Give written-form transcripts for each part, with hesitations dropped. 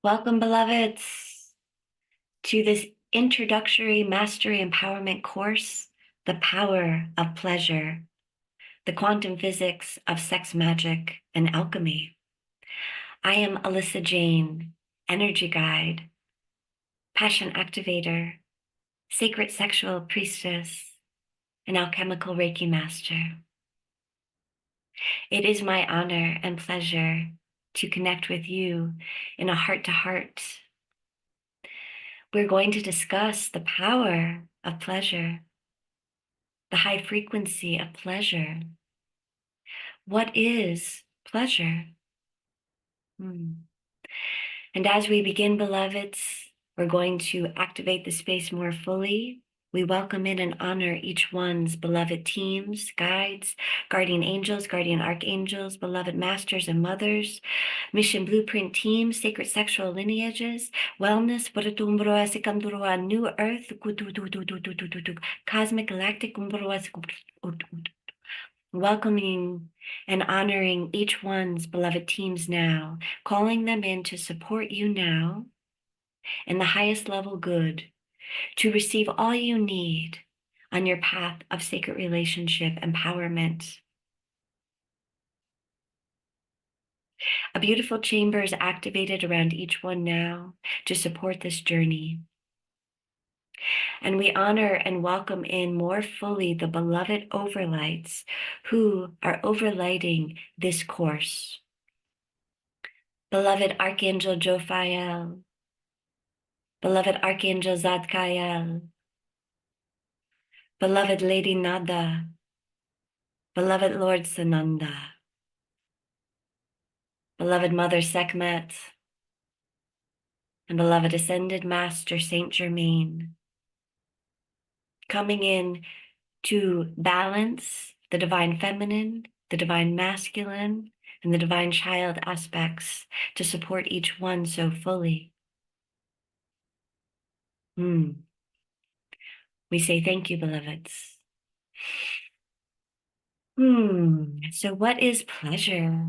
Welcome, beloveds, to this introductory mastery empowerment course, The Power of Pleasure, the quantum physics of sex magic and alchemy. I am Alissa Jane, energy guide, passion activator, sacred sexual priestess, and alchemical Reiki master. It is my honor and pleasure to connect with you in a heart-to-heart. We're going to discuss the power of pleasure, the high frequency of pleasure. What is pleasure? And as we begin, beloveds, we're going to activate the space more fully. We welcome in and honor each one's beloved teams, guides, guardian angels, guardian archangels, beloved masters and mothers, mission blueprint teams, sacred sexual lineages, wellness, new earth, cosmic galactic, welcoming and honoring each one's beloved teams now, calling them in to support you now in the highest level good, to receive all you need on your path of sacred relationship empowerment. A beautiful chamber is activated around each one now to support this journey. And we honor and welcome in more fully the beloved overlights who are overlighting this course. Beloved Archangel Jophiel, beloved Archangel Zadkiel, beloved Lady Nada, beloved Lord Sananda, beloved Mother Sekhmet, and beloved Ascended Master Saint Germain, coming in to balance the divine feminine, the divine masculine, and the divine child aspects to support each one so fully. We say thank you, beloveds. So what is pleasure?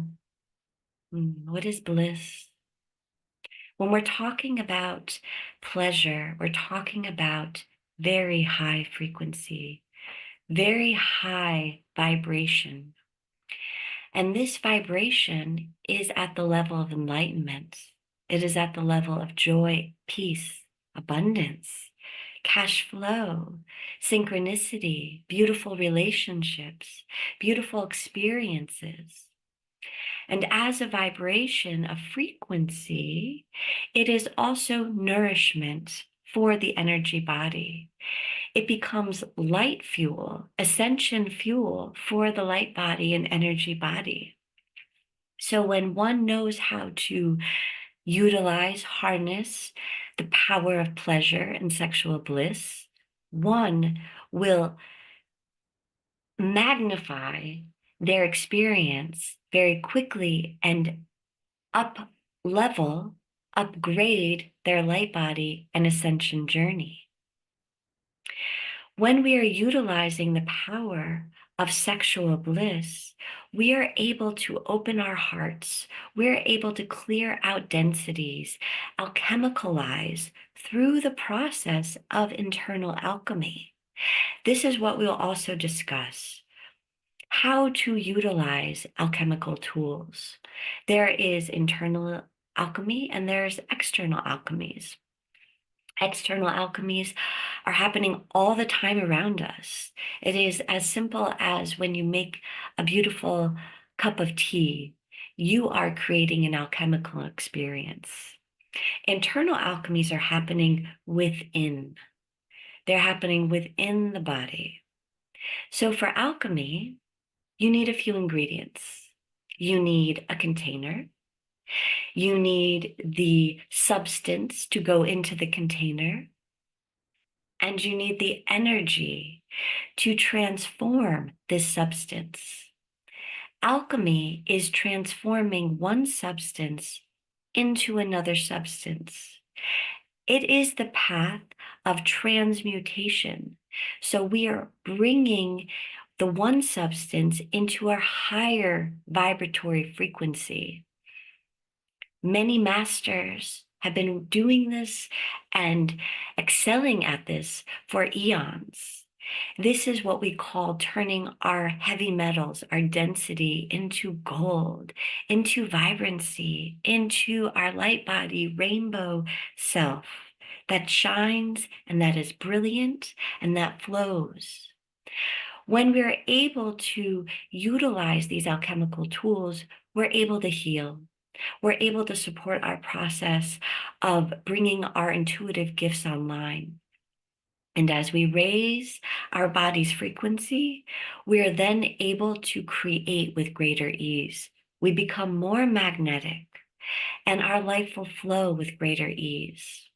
What is bliss? When we're talking about pleasure, we're talking about very high frequency, very high vibration. And this vibration is at the level of enlightenment. It is at the level of joy, peace, abundance, cash flow, synchronicity, beautiful relationships, beautiful experiences. And as a vibration of frequency, it is also nourishment for the energy body. It becomes light fuel, ascension fuel for the light body and energy body. So when one knows how to utilize, harness the power of pleasure and sexual bliss, one will magnify their experience very quickly and upgrade their light body and ascension journey. When we are utilizing the power of sexual bliss, we are able to open our hearts. We're able to clear out densities, alchemicalize through the process of internal alchemy. This is what we'll also discuss. How to utilize alchemical tools. There is internal alchemy and there's external alchemies. External alchemies are happening all the time around us. It is as simple as when you make a beautiful cup of tea, you are creating an alchemical experience. Internal alchemies are happening within. They're happening within the body. So for alchemy, you need a few ingredients. You need a container. You need the substance to go into the container. And you need the energy to transform this substance. Alchemy is transforming one substance into another substance. It is the path of transmutation. So we are bringing the one substance into a higher vibratory frequency. Many masters have been doing this and excelling at this for eons. This is what we call turning our heavy metals, our density, into gold, into vibrancy, into our light body rainbow self that shines and that is brilliant and that flows. When we're able to utilize these alchemical tools, we're able to heal. We're able to support our process of bringing our intuitive gifts online. And as we raise our body's frequency, we are then able to create with greater ease. We become more magnetic, and our life will flow with greater ease.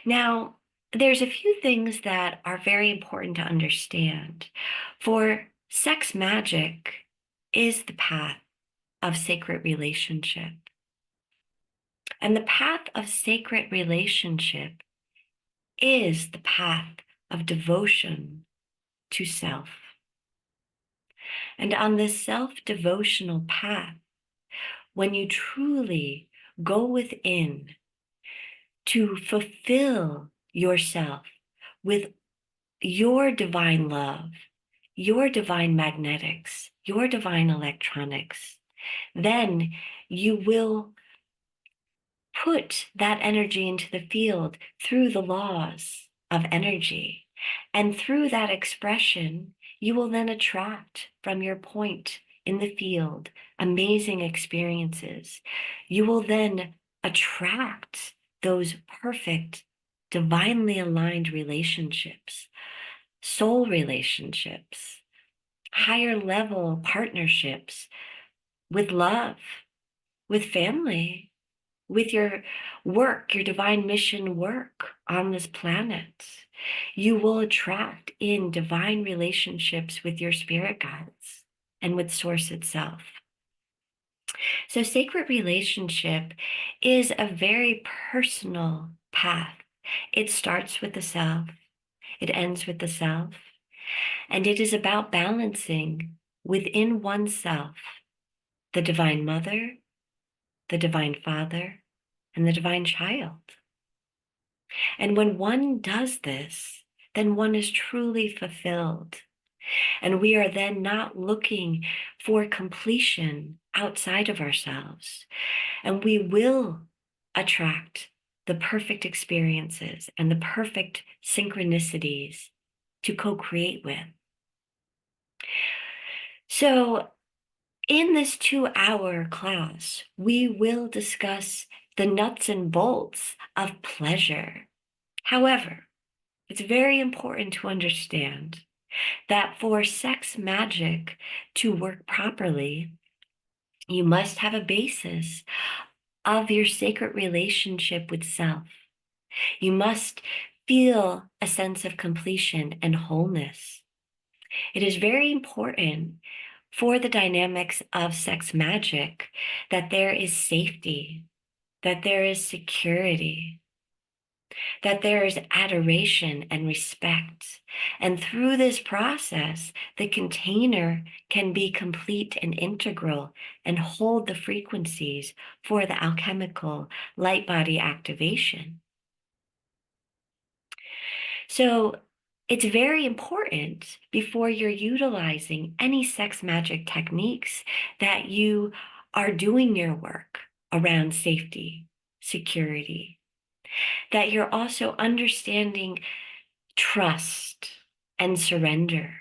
Now, there's a few things that are very important to understand. For sex magic is the path of sacred relationship. And the path of sacred relationship is the path of devotion to self. And on this self-devotional path, when you truly go within to fulfill yourself with your divine love, your divine magnetics, your divine electronics, then you will put that energy into the field through the laws of energy. And through that expression, you will then attract from your point in the field amazing experiences. You will then attract those perfect, divinely aligned relationships, soul relationships, higher level partnerships with love, with family, with your work, your divine mission work on this planet. You will attract in divine relationships with your spirit guides and with Source itself. So, sacred relationship is a very personal path. It starts with the self, it ends with the self, and it is about balancing within oneself the divine mother, the divine father, and the divine child. And when one does this, then one is truly fulfilled. And we are then not looking for completion outside of ourselves. And we will attract the perfect experiences and the perfect synchronicities to co-create with. So in this 2-hour class, we will discuss the nuts and bolts of pleasure. However, it's very important to understand that for sex magic to work properly, you must have a basis of your sacred relationship with self. You must feel a sense of completion and wholeness. It is very important for the dynamics of sex magic that there is safety, that there is security, that there is adoration and respect. And through this process, the container can be complete and integral and hold the frequencies for the alchemical light body activation. So it's very important before you're utilizing any sex magic techniques that you are doing your work around safety, security, that you're also understanding trust and surrender.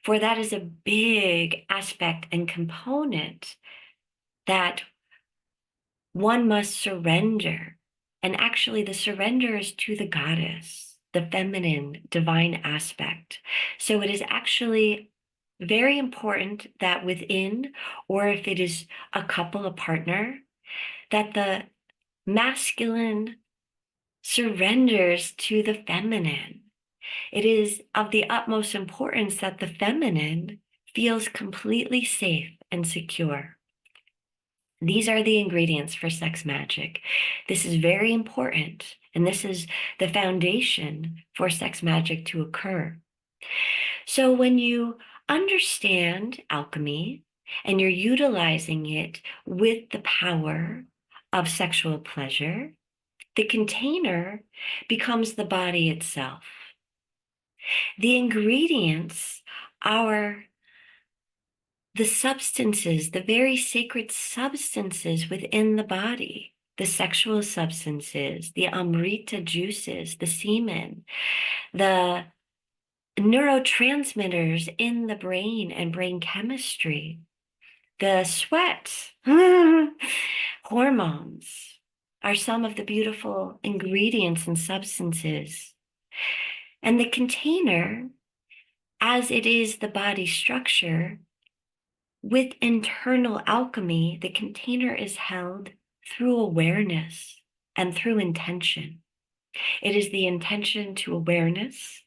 For that is a big aspect and component that one must surrender. And actually, the surrender is to the goddess, the feminine, divine aspect. So it is actually very important that within, or if it is a couple, a partner, that the masculine surrenders to the feminine. It is of the utmost importance that the feminine feels completely safe and secure. These are the ingredients for sex magic. This is very important, and this is the foundation for sex magic to occur. So when you understand alchemy and you're utilizing it with the power of sexual pleasure, the container becomes the body itself. The ingredients are the substances, the very sacred substances within the body, the sexual substances, the amrita juices, the semen, the neurotransmitters in the brain and brain chemistry, the sweat, hormones are some of the beautiful ingredients and substances. And the container, as it is the body structure, with internal alchemy, the container is held through awareness and through intention. It is the intention to awareness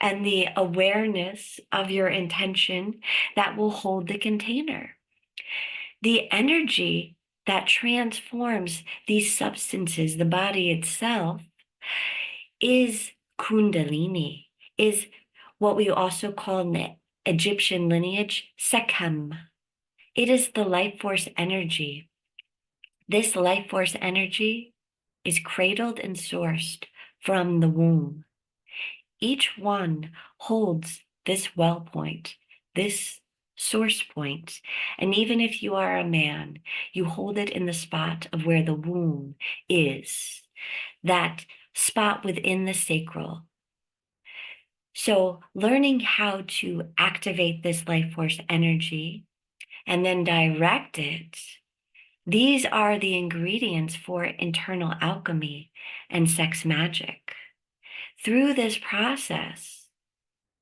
and the awareness of your intention that will hold the container. The energy that transforms these substances, the body itself, is Kundalini, is what we also call in the Egyptian lineage, Sekhem. It is the life force energy. This life force energy is cradled and sourced from the womb. Each one holds this well point, this source point. And even if you are a man, you hold it in the spot of where the womb is, that spot within the sacral. So learning how to activate this life force energy and then direct it, these are the ingredients for internal alchemy and sex magic. Through this process,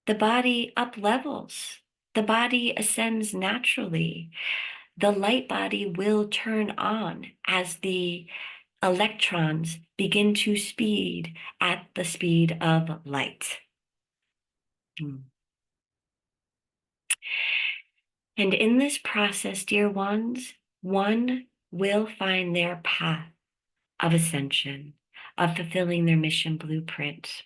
the body up levels, the body ascends naturally. The light body will turn on as the electrons begin to speed at the speed of light. And in this process, dear ones, one will find their path of ascension, of fulfilling their mission blueprint.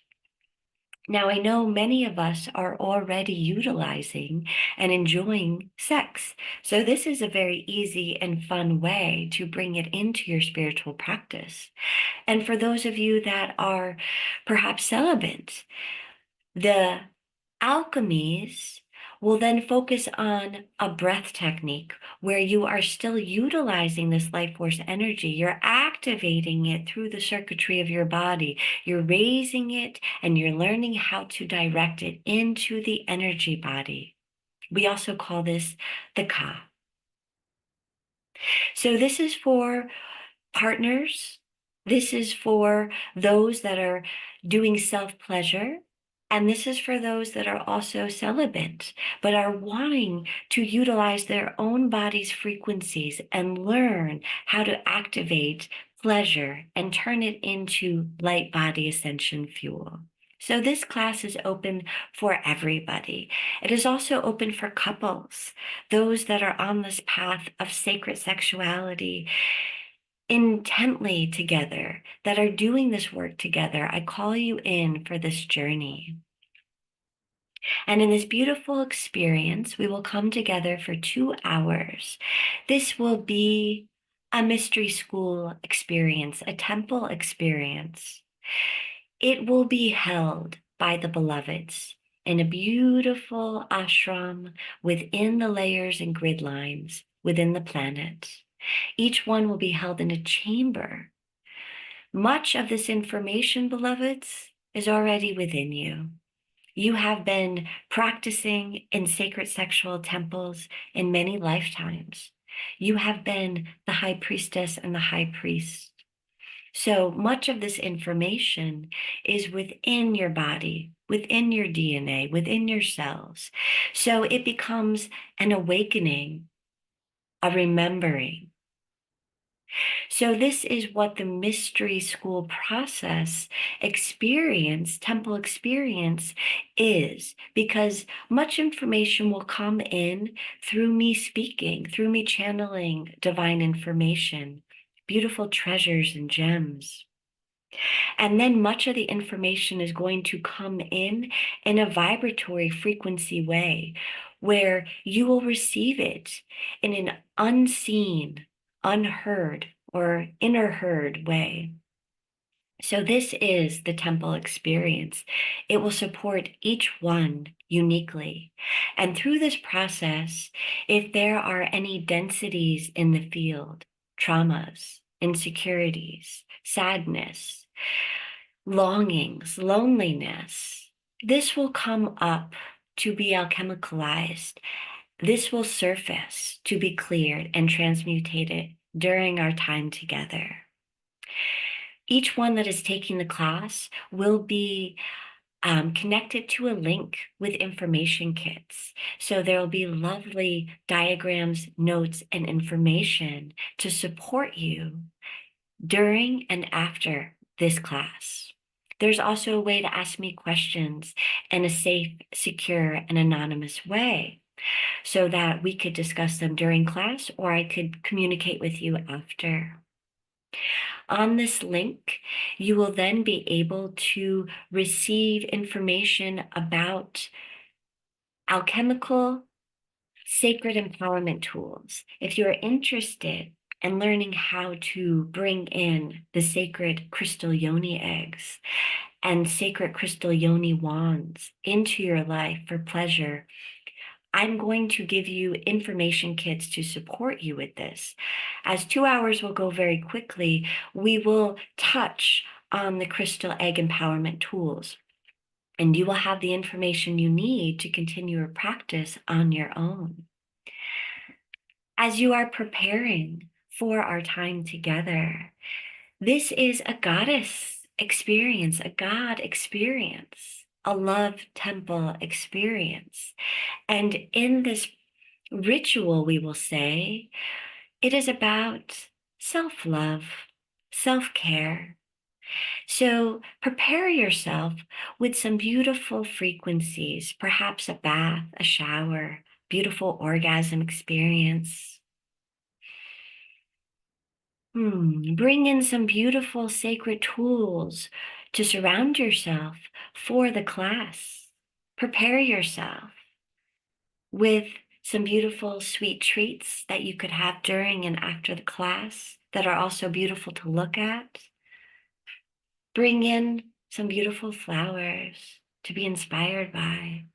Now, I know many of us are already utilizing and enjoying sex. So this is a very easy and fun way to bring it into your spiritual practice. And for those of you that are perhaps celibate, the alchemies will then focus on a breath technique where you are still utilizing this life force energy. You're activating it through the circuitry of your body. You're raising it and you're learning how to direct it into the energy body. We also call this the Ka. So this is for partners. This is for those that are doing self-pleasure. And this is for those that are also celibate, but are wanting to utilize their own body's frequencies and learn how to activate pleasure and turn it into light body ascension fuel. So this class is open for everybody. It is also open for couples, those that are on this path of sacred sexuality, intently together, that are doing this work together. I call you in for this journey. And in this beautiful experience, we will come together for 2 hours. This will be a mystery school experience, a temple experience. It will be held by the beloveds in a beautiful ashram within the layers and grid lines within the planet. Each one will be held in a chamber. Much of this information, beloveds, is already within you. You have been practicing in sacred sexual temples in many lifetimes. You have been the high priestess and the high priest. So much of this information is within your body, within your DNA, within your cells. So it becomes an awakening, a remembering. So this is what the mystery school process experience, temple experience is, because much information will come in through me speaking, through me channeling divine information, beautiful treasures and gems. And then much of the information is going to come in a vibratory frequency way where you will receive it in an unseen, unheard or inner herd way. So this is the temple experience. It will support each one uniquely. And through this process, if there are any densities in the field, traumas, insecurities, sadness, longings, loneliness, this will come up to be alchemicalized. This will surface to be cleared and transmutated during our time together. Each one that is taking the class will be connected to a link with information kits. So there will be lovely diagrams, notes, and information to support you during and after this class. There's also a way to ask me questions in a safe, secure, and anonymous way so that we could discuss them during class, or I could communicate with you after. On this link, you will then be able to receive information about alchemical sacred empowerment tools. If you're interested in learning how to bring in the sacred crystal yoni eggs and sacred crystal yoni wands into your life for pleasure, I'm going to give you information kits to support you with this. As 2 hours will go very quickly, we will touch on the crystal egg empowerment tools, and you will have the information you need to continue your practice on your own. As you are preparing for our time together, this is a goddess experience, a God experience, a love temple experience. And in this ritual, we will say, it is about self-love, self-care. So prepare yourself with some beautiful frequencies, perhaps a bath, a shower, beautiful orgasm experience. Bring in some beautiful sacred tools to surround yourself for the class. Prepare yourself with some beautiful sweet treats that you could have during and after the class that are also beautiful to look at. Bring in some beautiful flowers to be inspired by,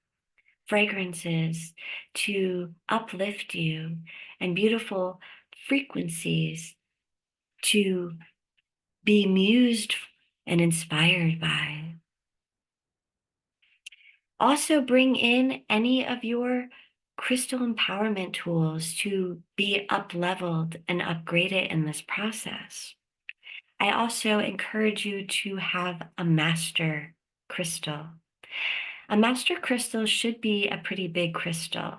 fragrances to uplift you, and beautiful frequencies to be mused and inspired by. Also bring in any of your crystal empowerment tools to be up-leveled and upgraded in this process. I also encourage you to have a master crystal. A master crystal should be a pretty big crystal.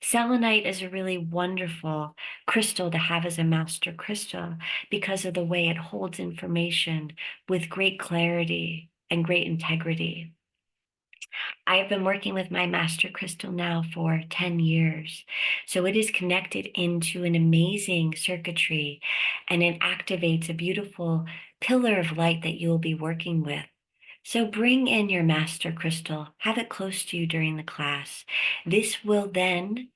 Selenite is a really wonderful crystal to have as a master crystal because of the way it holds information with great clarity and great integrity. I have been working with my master crystal now for 10 years. So it is connected into an amazing circuitry, and it activates a beautiful pillar of light that you'll be working with. So bring in your master crystal, have it close to you during the class. This will then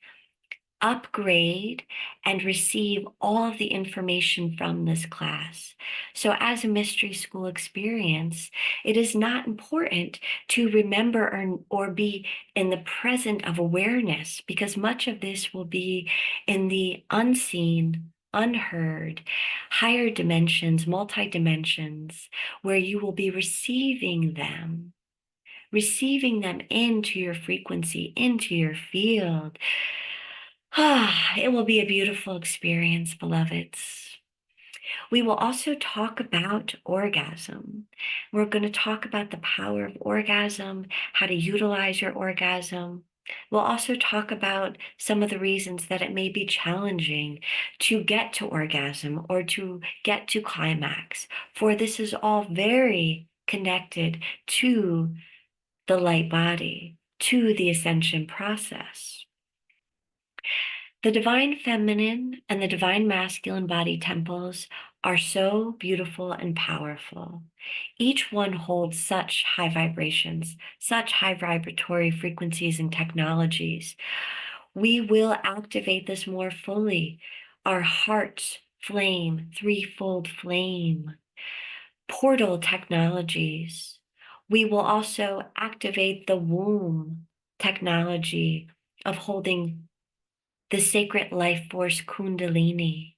upgrade and receive all of the information from this class. So as a mystery school experience, it is not important to remember or be in the present of awareness, because much of this will be in the unseen, unheard, higher dimensions, multi-dimensions, where you will be receiving them into your frequency, into your field. It will be a beautiful experience, beloveds. We will also talk about orgasm. We're going to talk about the power of orgasm, how to utilize your orgasm. We'll also talk about some of the reasons that it may be challenging to get to orgasm or to get to climax, for this is all very connected to the light body, to the ascension process. The divine feminine and the divine masculine body temples are so beautiful and powerful. Each one holds such high vibrations, such high vibratory frequencies and technologies. We will activate this more fully. Our hearts flame, threefold flame, portal technologies. We will also activate the womb technology of holding the sacred life force Kundalini.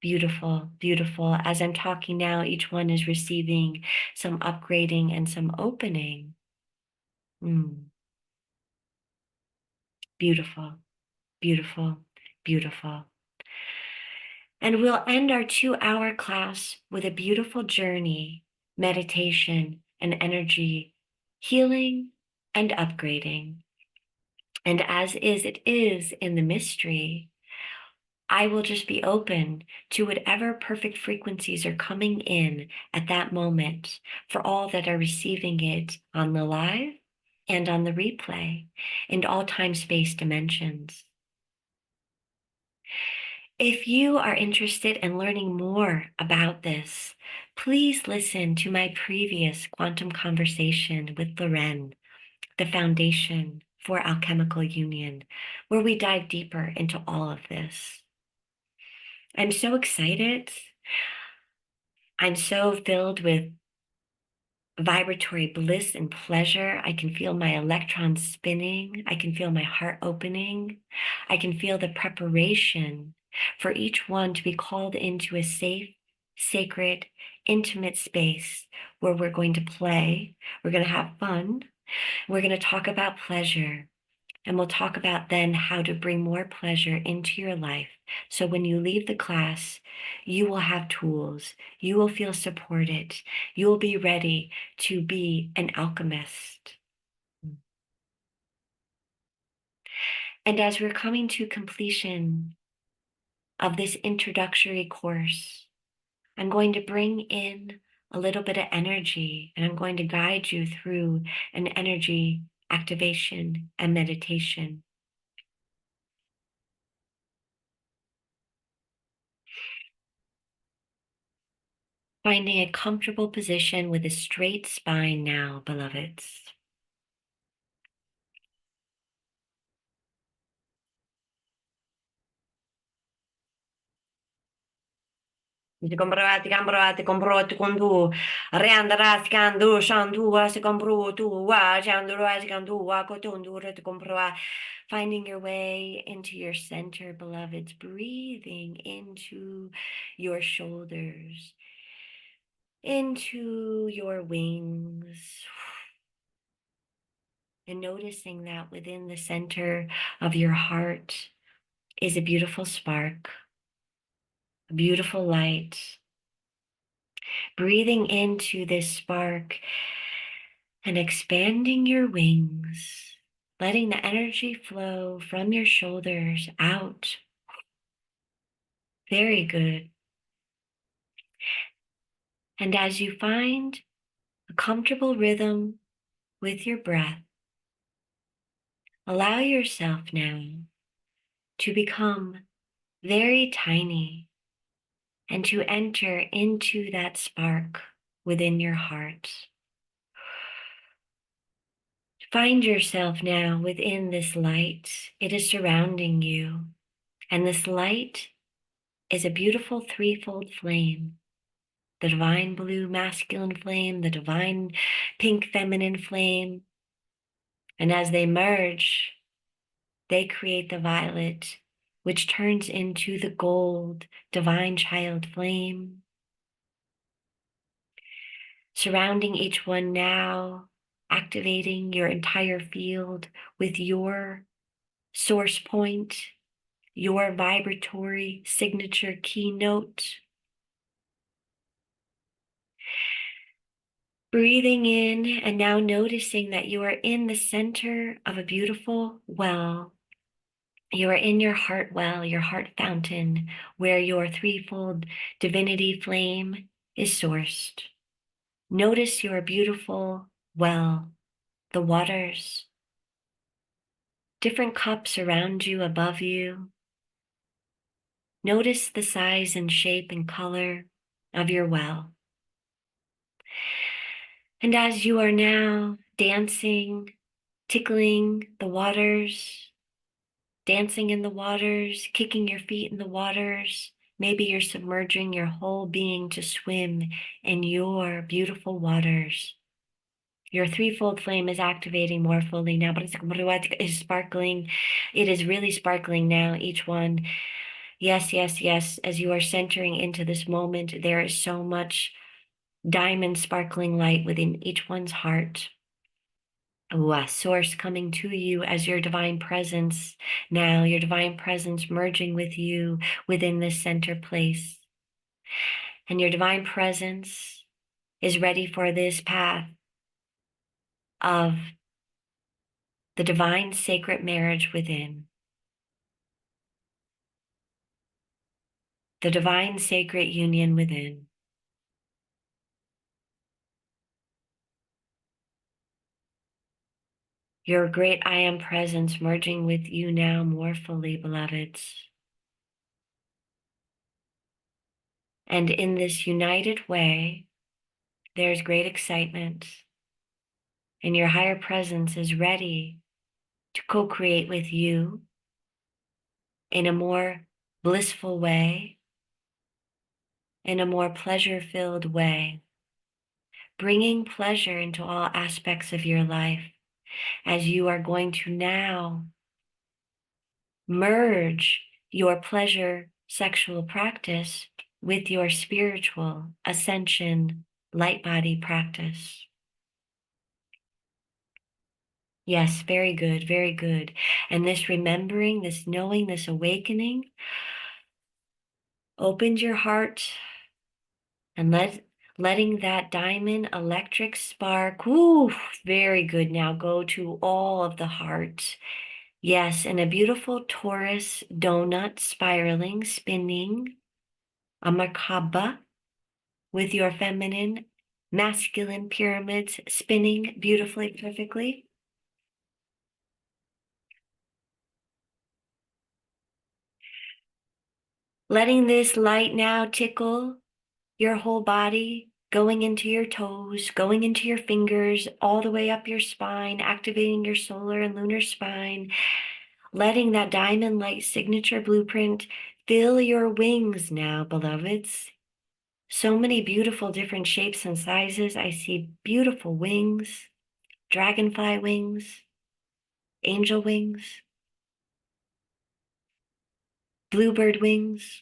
Beautiful, beautiful. As I'm talking now, each one is receiving some upgrading and some opening. Beautiful, beautiful, beautiful. And we'll end our 2-hour class with a beautiful journey, meditation, and energy, healing and upgrading. And as it is in the mystery, I will just be open to whatever perfect frequencies are coming in at that moment for all that are receiving it on the live and on the replay in all time space dimensions. If you are interested in learning more about this, please listen to my previous quantum conversation with Loren, the Foundation for Alchemical Union, where we dive deeper into all of this. I'm so excited. I'm so filled with vibratory bliss and pleasure. I can feel my electrons spinning. I can feel my heart opening. I can feel the preparation for each one to be called into a safe, sacred, intimate space where we're going to play. We're going to have fun. We're going to talk about pleasure. And we'll talk about then how to bring more pleasure into your life. So when you leave the class, you will have tools. You will feel supported. You will be ready to be an alchemist. And as we're coming to completion of this introductory course, I'm going to bring in a little bit of energy, and I'm going to guide you through an energy activation and meditation. Finding a comfortable position with a straight spine now, beloveds. Comprati, comprati, comprati con tu, riandrà scandu, shandua, si compru tu, wa, shandua, scandua, cotundura, to compra. Finding your way into your center, beloveds, breathing into your shoulders, into your wings, and noticing that within the center of your heart is a beautiful spark, a beautiful light. Breathing into this spark and expanding your wings, letting the energy flow from your shoulders out. Very good. And as you find a comfortable rhythm with your breath, allow yourself now to become very tiny and to enter into that spark within your heart. Find yourself now within this light. It is surrounding you. And this light is a beautiful threefold flame: the divine blue masculine flame, the divine pink feminine flame. And as they merge, they create the violet, which turns into the gold divine child flame. Surrounding each one now, activating your entire field with your source point, your vibratory signature keynote. Breathing in and now noticing that you are in the center of a beautiful well. You are in your heart well, your heart fountain, where your threefold divinity flame is sourced. Notice your beautiful well, the waters, different cups around you, above you. Notice the size and shape and color of your well. And as you are now dancing, tickling the waters, dancing in the waters, kicking your feet in the waters. Maybe you're submerging your whole being to swim in your beautiful waters. Your threefold flame is activating more fully now, but it's sparkling. It is really sparkling now, each one. Yes, yes, yes. As you are centering into this moment, there is so much diamond sparkling light within each one's heart. Ooh, a source coming to you as your divine presence now, your divine presence merging with you within this center place. And your divine presence is ready for this path of the divine sacred marriage within, the divine sacred union within. Your great I am presence merging with you now more fully, beloveds. And in this united way, there's great excitement, and your higher presence is ready to co-create with you in a more blissful way, in a more pleasure-filled way, bringing pleasure into all aspects of your life as you are going to now merge your pleasure sexual practice with your spiritual ascension light body practice. Yes, very good, very good. And this remembering, this knowing, this awakening opens your heart and letting that diamond electric spark, whoo, very good. Now go to all of the heart. Yes, and a beautiful torus donut spiraling, spinning, a Merkaba with your feminine, masculine pyramids spinning beautifully, perfectly. Letting this light now tickle your whole body, going into your toes, going into your fingers, all the way up your spine, activating your solar and lunar spine, letting that diamond light signature blueprint fill your wings now, beloveds. So many beautiful different shapes and sizes. I see beautiful wings, dragonfly wings, angel wings, bluebird wings,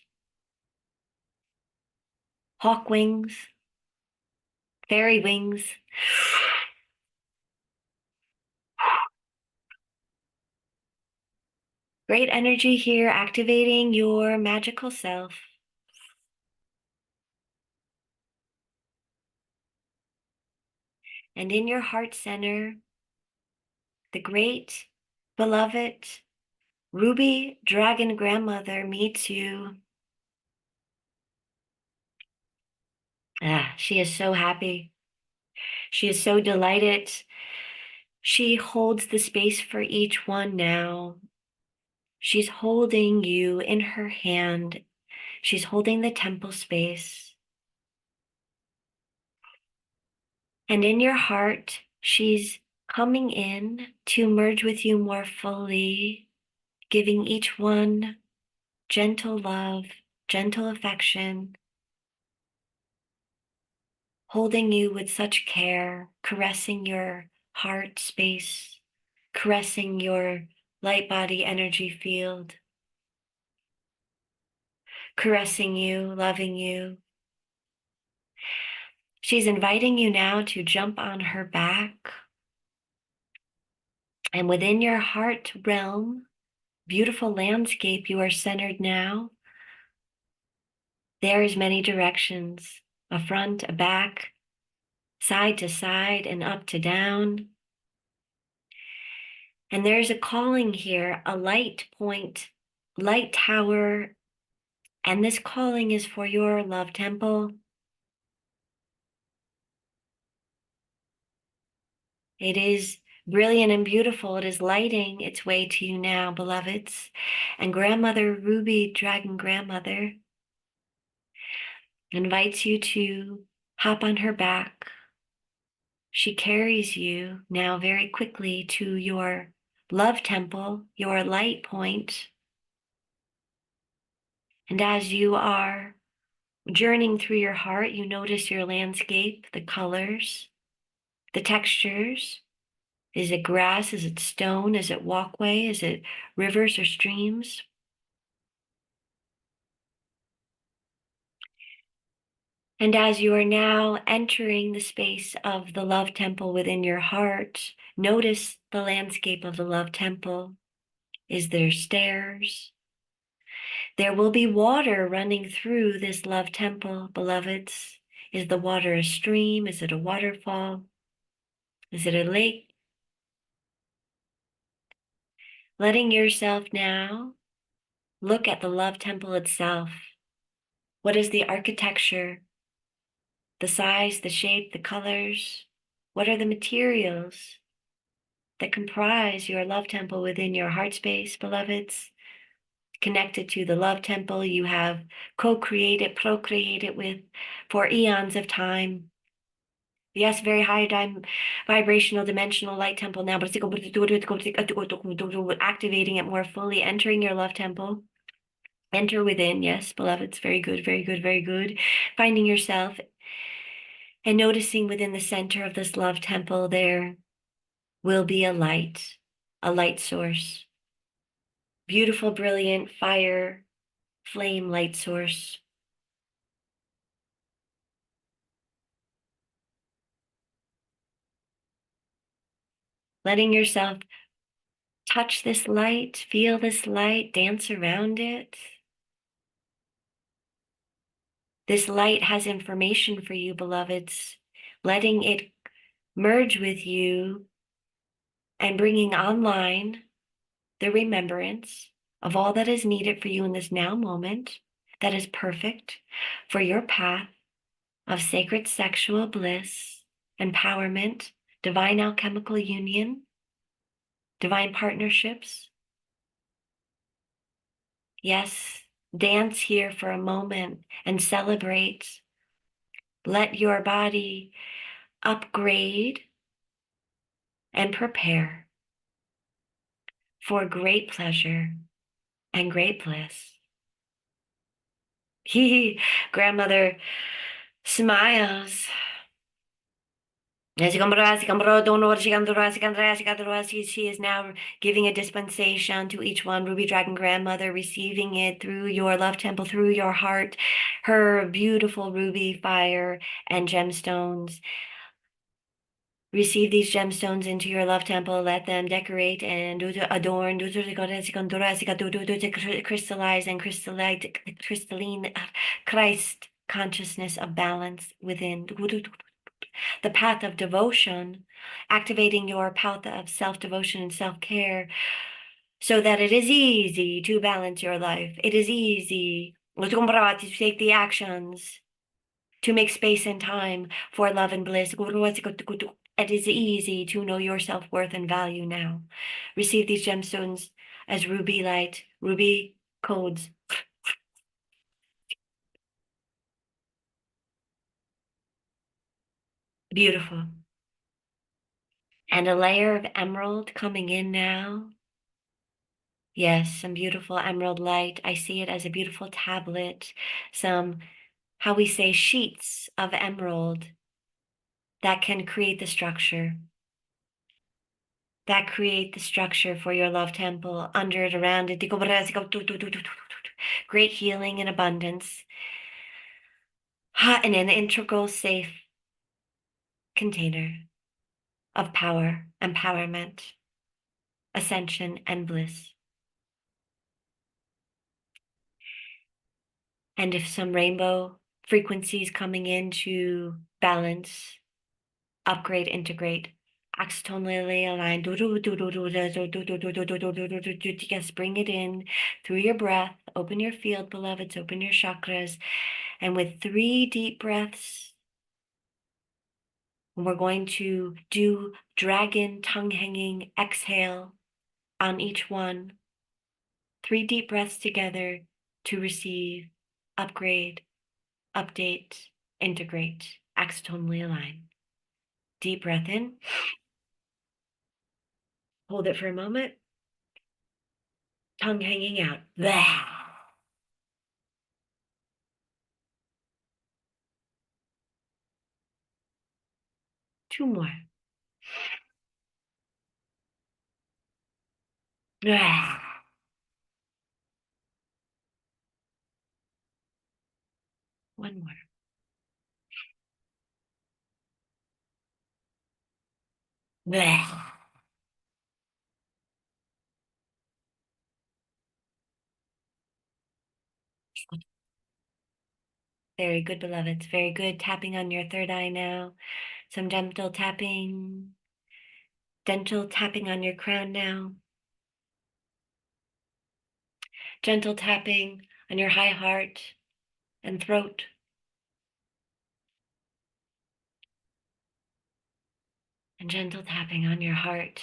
hawk wings, fairy wings. Great energy here, activating your magical self. And in your heart center, the great, beloved, ruby dragon grandmother meets you. She is so happy. She is so delighted. She holds the space for each one now. She's holding you in her hand. She's holding the temple space. And in your heart, she's coming in to merge with you more fully, giving each one gentle love, gentle affection, holding you with such care, caressing your heart space, caressing your light body energy field, caressing you, loving you. She's inviting you now to jump on her back. And within your heart realm, beautiful landscape, you are centered now. There is many directions, a front, a back, side to side, and up to down. And there's a calling here, a light point, light tower. And this calling is for your love temple. It is brilliant and beautiful. It is lighting its way to you now, beloveds. And grandmother, Ruby Dragon Grandmother, invites you to hop on her back. She carries you now very quickly to your love temple, your light point. And as you are journeying through your heart, you notice your landscape, the colors, the textures. Is it grass? Is it stone? Is it walkway? Is it rivers or streams? And as you are now entering the space of the love temple within your heart, notice the landscape of the love temple. Is there stairs? There will be water running through this love temple, beloveds. Is the water a stream? Is it a waterfall? Is it a lake? Letting yourself now look at the love temple itself. What is the architecture? The size, the shape, the colors? What are the materials that comprise your love temple within your heart space, beloveds? Connected to the love temple you have co-created, procreated with for eons of time. Yes, very high vibrational dimensional light temple now, but activating it more fully, entering your love temple. Enter within, yes, beloveds, very good, very good, very good. Finding yourself and noticing within the center of this love temple there will be a light source. Beautiful, brilliant fire, flame light source. Letting yourself touch this light, feel this light, dance around it. This light has information for you, beloveds, letting it merge with you and bringing online the remembrance of all that is needed for you in this now moment that is perfect for your path of sacred sexual bliss, empowerment, divine alchemical union, divine partnerships. Yes, dance here for a moment and celebrate. Let your body upgrade and prepare for great pleasure and great bliss. Grandmother smiles. She is now giving a dispensation to each one, Ruby Dragon Grandmother, receiving it through your love temple, through your heart, her beautiful ruby fire and gemstones. Receive these gemstones into your love temple. Let them decorate and adorn, crystallize and crystalline Christ consciousness of balance within. The path of devotion, activating your path of self-devotion and self-care so that it is easy to balance your life. It is easy to take the actions to make space and time for love and bliss. It is easy to know your self-worth and value now. Receive these gemstones as ruby light, ruby codes. Beautiful. And a layer of emerald coming in now. Yes, some beautiful emerald light. I see it as a beautiful tablet, some, how we say, sheets of emerald that can create the structure, for your love temple, under it, around it. Great healing and abundance. And an integral, safe container of power, empowerment, ascension, and bliss. And if some rainbow frequencies coming in to balance, upgrade, integrate, axonally aligned. Yes, bring it in through your breath. Open your field, beloveds. Open your chakras. And with 3 deep breaths, we're going to do dragon tongue hanging exhale on each one. 3 deep breaths together to receive, upgrade, update, integrate, axonally align. Deep breath in. Hold it for a moment. Tongue hanging out. Blah. 2 more. Blah. 1 more. Blah. Very good, beloveds. Very good. Tapping on your third eye now. Some gentle tapping. Gentle tapping on your crown now. Gentle tapping on your high heart and throat. And gentle tapping on your heart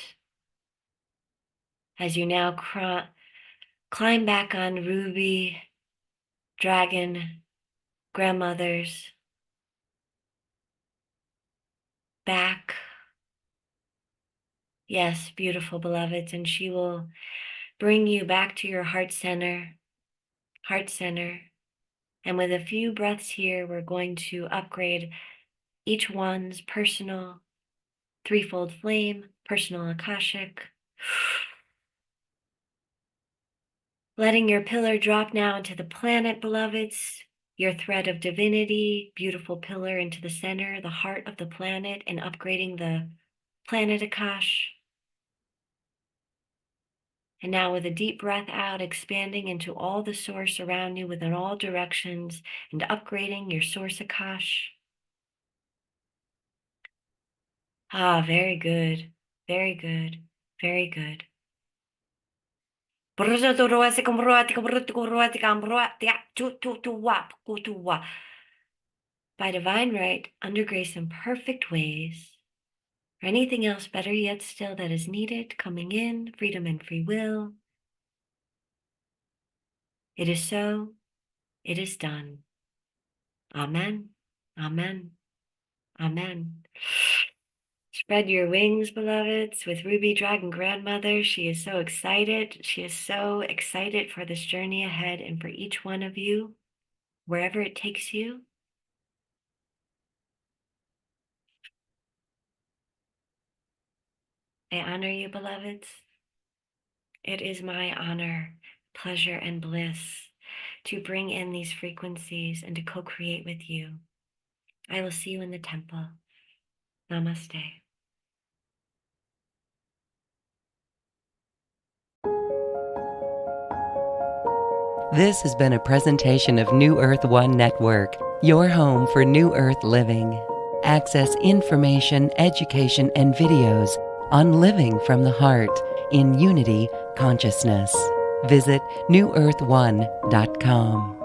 as you now climb back on Ruby, Dragon, Grandmother's back. Yes, beautiful beloveds, and she will bring you back to your heart center. And with a few breaths here, we're going to upgrade each one's personal threefold flame, personal Akashic. Letting your pillar drop now into the planet, beloveds. Your thread of divinity, beautiful pillar into the center, the heart of the planet, and upgrading the planet Akash. And now with a deep breath out, expanding into all the source around you within all directions and upgrading your source Akash. Ah, very good, very good, very good. By divine right, under grace and perfect ways, or anything else better yet still that is needed, coming in, freedom and free will. It is so, it is done. Amen, amen, amen. Spread your wings, beloveds, with Ruby Dragon Grandmother. She is so excited. She is so excited for this journey ahead and for each one of you, wherever it takes you. I honor you, beloveds. It is my honor, pleasure, and bliss to bring in these frequencies and to co-create with you. I will see you in the temple. Namaste. This has been a presentation of New Earth One Network, your home for New Earth living. Access information, education, and videos on living from the heart in unity consciousness. Visit newearth1.com.